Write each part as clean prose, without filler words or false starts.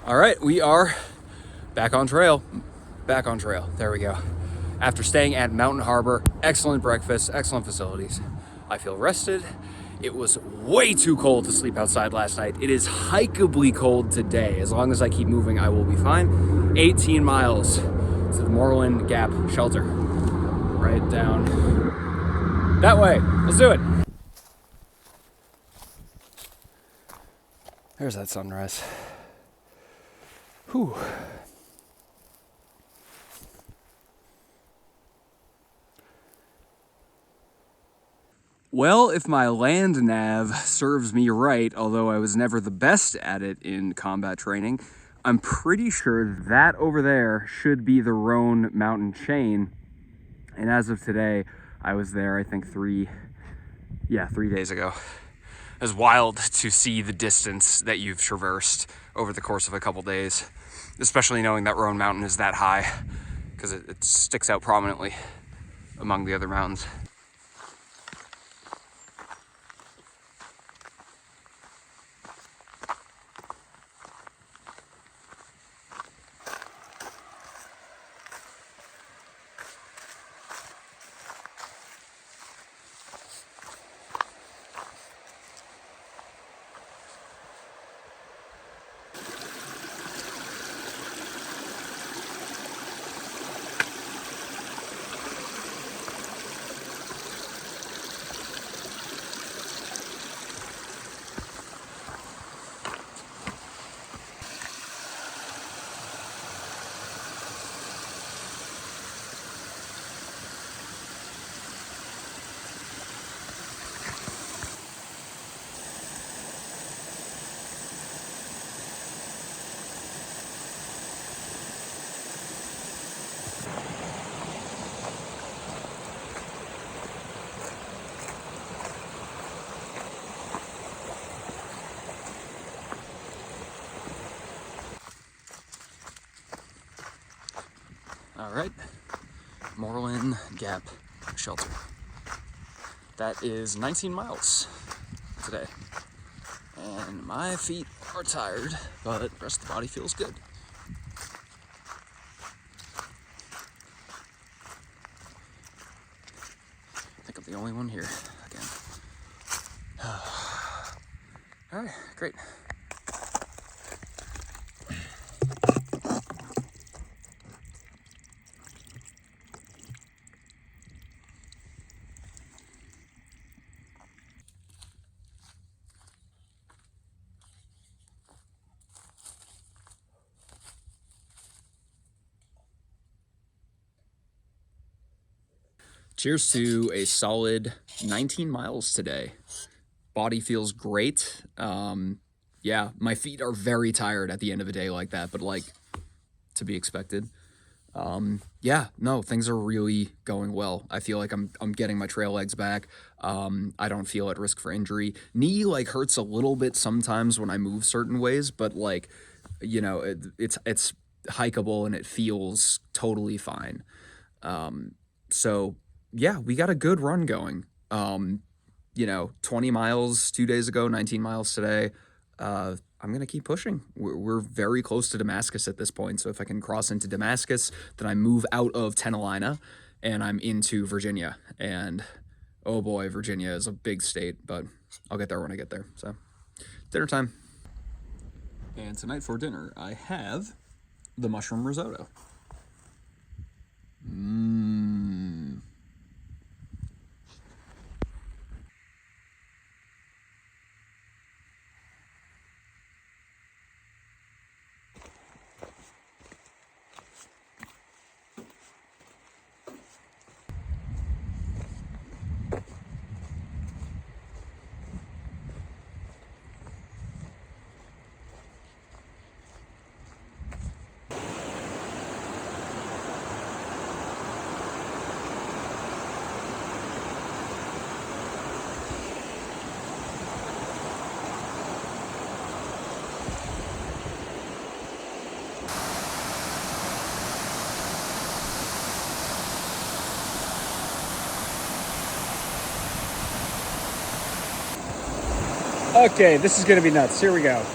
All right, we are back on trail. Back on trail. There we go. After staying at Mountain Harbor, excellent breakfast, excellent facilities. I feel rested. It was way too cold to sleep outside last night. It is hikeably cold today. As long as I keep moving, I will be fine. 18 miles to the Moreland Gap shelter. Right down that way. Let's do it. There's that sunrise. Whew. Well, if my land nav serves me right, although I was never the best at it in combat training, I'm pretty sure that over there should be the Roan mountain chain. And as of today, I was there, I think 3 days ago. It was wild to see the distance that you've traversed over the course of a couple days, especially knowing that Roan Mountain is that high, because it sticks out prominently among the other mountains. All right, Moreland Gap Shelter. That is 19 miles today. And my feet are tired, but the rest of the body feels good. I think I'm the only one here again. All right, great. Cheers to a solid 19 miles today. Body feels great. Yeah, my feet are very tired at the end of a day like that, but like to be expected. Yeah, no, things are really going well. I feel like I'm getting my trail legs back. I don't feel at risk for injury. Knee like hurts a little bit sometimes when I move certain ways, but like, you know, it's hikeable and it feels totally fine. So yeah, we got a good run going. 20 miles 2 days ago, 19 miles today. I'm going to keep pushing. We're very close to Damascus at this point. So if I can cross into Damascus, then I move out of Tenalina and I'm into Virginia. And oh boy, Virginia is a big state, but I'll get there when I get there. So dinner time. And tonight for dinner, I have the mushroom risotto. Okay, this is gonna be nuts. Here we go.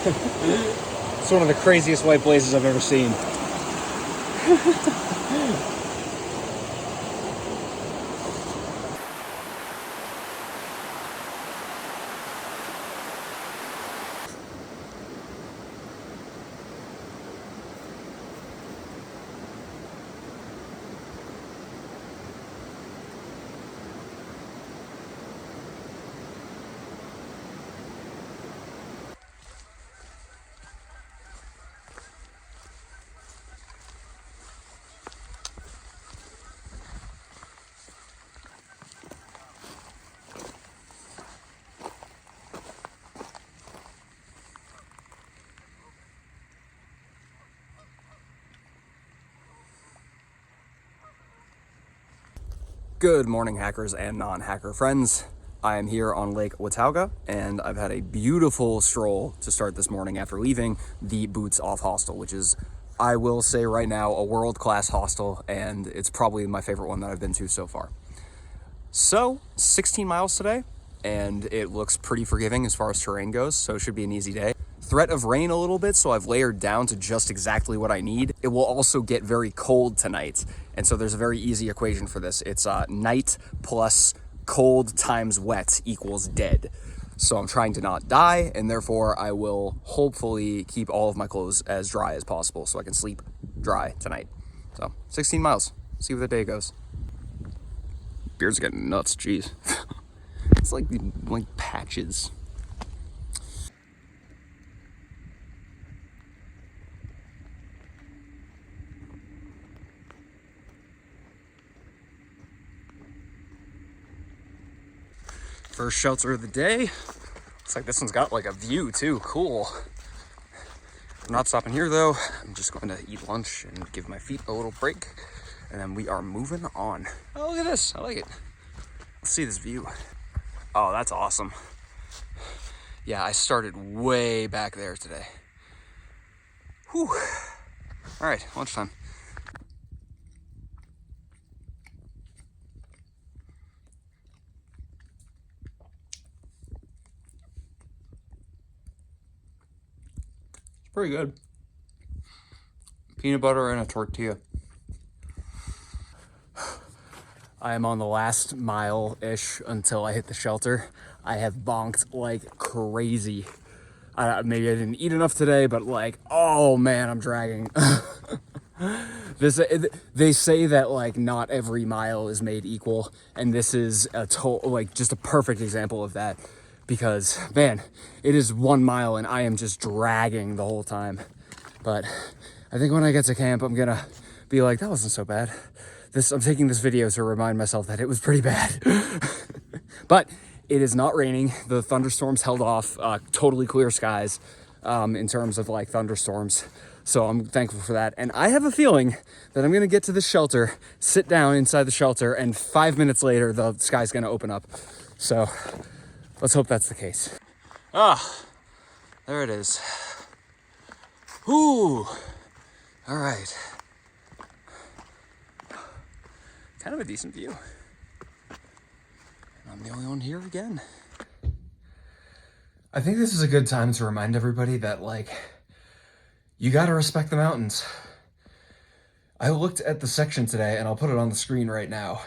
It's one of the craziest white blazes I've ever seen. Good morning, hackers and non-hacker friends. I am here on Lake Watauga, and I've had a beautiful stroll to start this morning after leaving the Boots Off Hostel, which is, I will say right now, a world-class hostel, and it's probably my favorite one that I've been to so far. So, 16 miles today, and it looks pretty forgiving as far as terrain goes, so it should be an easy day. Threat of rain a little bit, so I've layered down to just exactly what I need. It will also get very cold tonight, and so there's a very easy equation for this. It's night plus cold times wet equals dead. So I'm trying to not die, and therefore I will hopefully keep all of my clothes as dry as possible so I can sleep dry tonight. So 16 miles, see where the day goes. Beard's getting nuts, jeez. It's like patches. First shelter of the day. Looks like this one's got like a view too, cool. I'm not stopping here though. I'm just going to eat lunch and give my feet a little break, and then we are moving on. Oh, look at this, I like it. Let's see this view. Oh, that's awesome. Yeah, I started way back there today. Whew. All right, lunchtime. Pretty good. Peanut butter and a tortilla. I am on the last mile-ish until I hit the shelter. I have bonked like crazy. Maybe I didn't eat enough today, but like, oh man, I'm dragging. They say that like not every mile is made equal, and this is just a perfect example of that. Because, man, it is 1 mile and I am just dragging the whole time. But I think when I get to camp, I'm gonna be like, that wasn't so bad. I'm taking this video to remind myself that it was pretty bad. But it is not raining. The thunderstorms held off, totally clear skies in terms of like thunderstorms. So I'm thankful for that. And I have a feeling that I'm gonna get to the shelter, sit down inside the shelter, and 5 minutes later, the sky's gonna open up. So let's hope that's the case. There it is. Ooh, all right. Kind of a decent view. And I'm the only one here again. I think this is a good time to remind everybody that, like, you gotta respect the mountains. I looked at the section today, and I'll put it on the screen right now.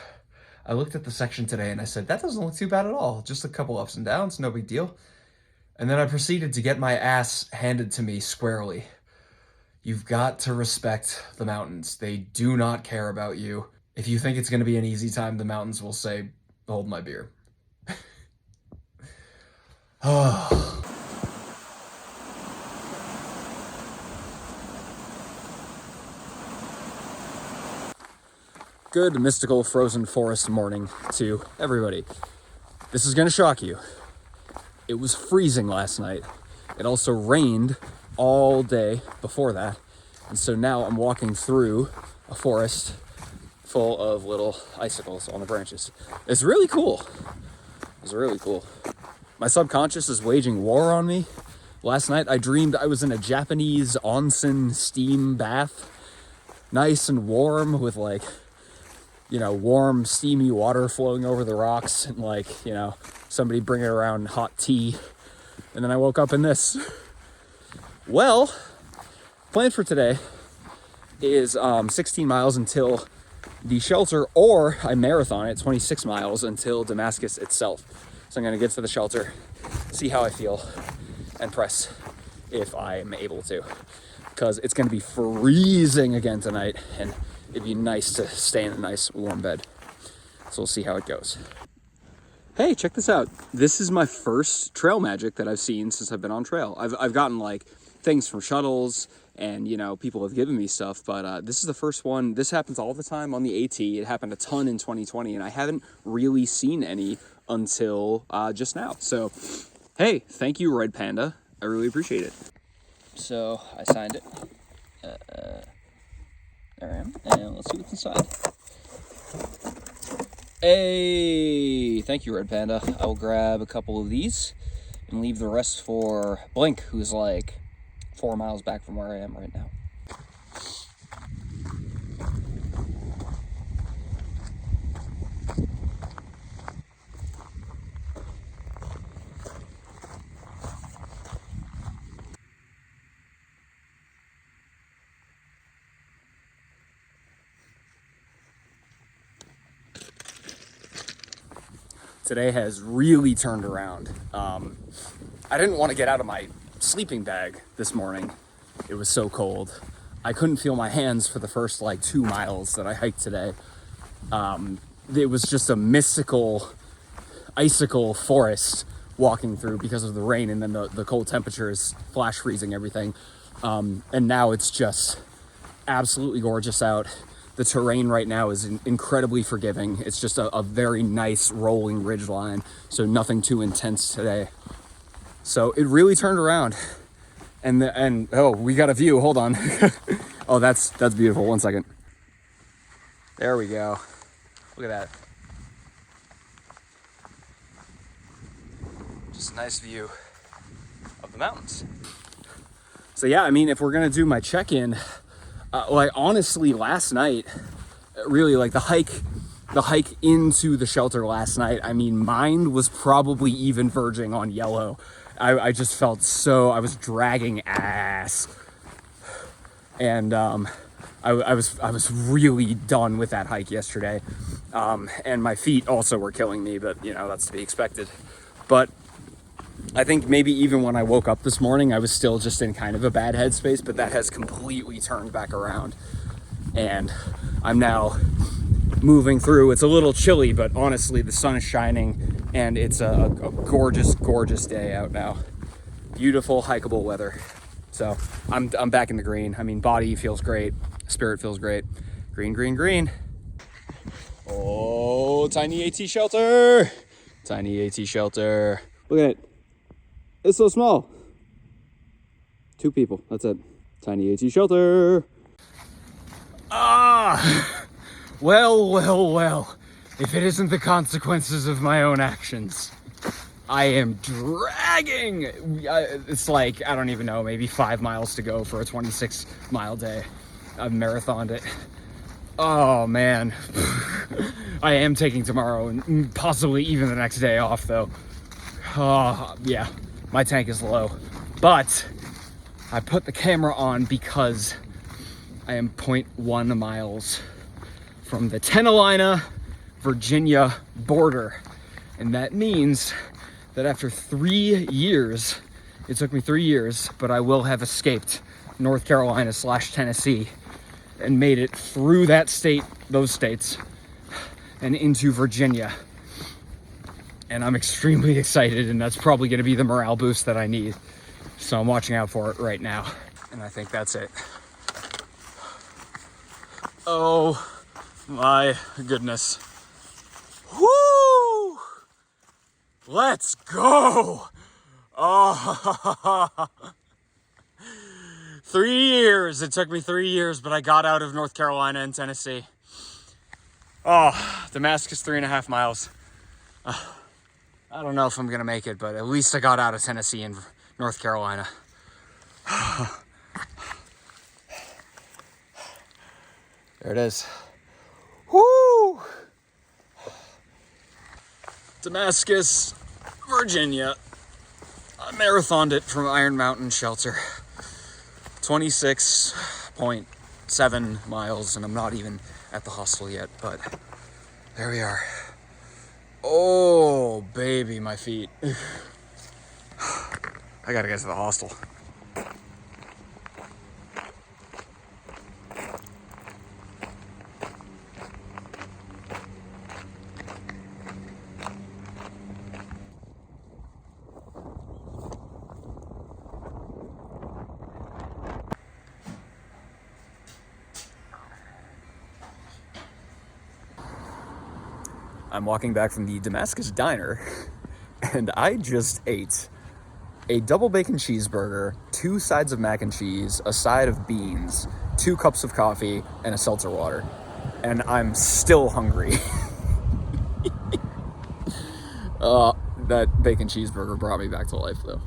I looked at the section today and I said, that doesn't look too bad at all. Just a couple ups and downs, no big deal. And then I proceeded to get my ass handed to me squarely. You've got to respect the mountains. They do not care about you. If you think it's going to be an easy time, the mountains will say, hold my beer. Oh. Good mystical frozen forest morning to everybody. This is gonna shock you. It was freezing last night. It also rained all day before that. And so now I'm walking through a forest full of little icicles on the branches. It's really cool. It's really cool. My subconscious is waging war on me. Last night I dreamed I was in a Japanese onsen steam bath. Nice and warm with like, you know, warm, steamy water flowing over the rocks and like, you know, somebody bringing around hot tea. And then I woke up in this. Well, plan for today is 16 miles until the shelter, or I marathon it 26 miles until Damascus itself. So I'm going to get to the shelter, see how I feel, and press if I'm able to, because it's going to be freezing again tonight, and it'd be nice to stay in a nice warm bed. So we'll see how it goes. Hey, check this out. This is my first trail magic that I've seen since I've been on trail. I've gotten like things from shuttles, and you know, people have given me stuff, but this is the first one. This happens all the time on the AT. It happened a ton in 2020, and I haven't really seen any until just now. So, hey, thank you, Red Panda. I really appreciate it. So I signed it. There I am, and let's see what's inside. Hey, thank you, Red Panda. I will grab a couple of these and leave the rest for Blink, who's like 4 miles back from where I am right now. Today has really turned around. I didn't want to get out of my sleeping bag this morning. It was so cold. I couldn't feel my hands for the first like 2 miles that I hiked today. It was just a mystical icicle forest walking through because of the rain, and then the cold temperatures flash freezing everything. And now it's just absolutely gorgeous out. The terrain right now is incredibly forgiving. It's just a very nice rolling ridge line, so nothing too intense today. So it really turned around. And oh, we got a view. Hold on. Oh, that's beautiful. 1 second. There we go. Look at that. Just a nice view of the mountains. So yeah, I mean, if we're gonna do my check-in, like honestly, last night, really like the hike into the shelter last night, I mean, mine was probably even verging on yellow. I just felt so, I was dragging ass, and I was really done with that hike yesterday, and my feet also were killing me, but you know, that's to be expected. But I think maybe even when I woke up this morning, I was still just in kind of a bad headspace, but that has completely turned back around, and I'm now moving through. It's a little chilly, but honestly, the sun is shining, and it's a gorgeous, gorgeous day out now. Beautiful, hikeable weather. So I'm back in the green. I mean, body feels great, spirit feels great. Green, green, green. Oh, tiny AT shelter. Tiny AT shelter. Look at it. It's so small. 2 people, that's it. Tiny AT shelter. Well. If it isn't the consequences of my own actions, I am dragging. It's like, I don't even know, maybe 5 miles to go for a 26-mile day. I've marathoned it. Oh man. I am taking tomorrow and possibly even the next day off though. Oh yeah. My tank is low, but I put the camera on because I am 0.1 miles from the Tenalina, Virginia border. And that means that after 3 years, it took me 3 years, but I will have escaped North Carolina / Tennessee and made it through that state, those states, and into Virginia. And I'm extremely excited, and that's probably going to be the morale boost that I need. So I'm watching out for it right now. And I think that's it. Oh my goodness. Woo! Let's go! Oh, 3 years. It took me 3 years, but I got out of North Carolina and Tennessee. Oh, Damascus, 3.5 miles. I don't know if I'm gonna make it, but at least I got out of Tennessee and North Carolina. There it is. Woo! Damascus, Virginia. I marathoned it from Iron Mountain Shelter. 26.7 miles, and I'm not even at the hostel yet, but there we are. Oh, baby, my feet. I gotta get to the hostel. I'm walking back from the Damascus Diner, and I just ate a double bacon cheeseburger, 2 sides of mac and cheese, a side of beans, 2 cups of coffee, and a seltzer water. And I'm still hungry. That bacon cheeseburger brought me back to life, though.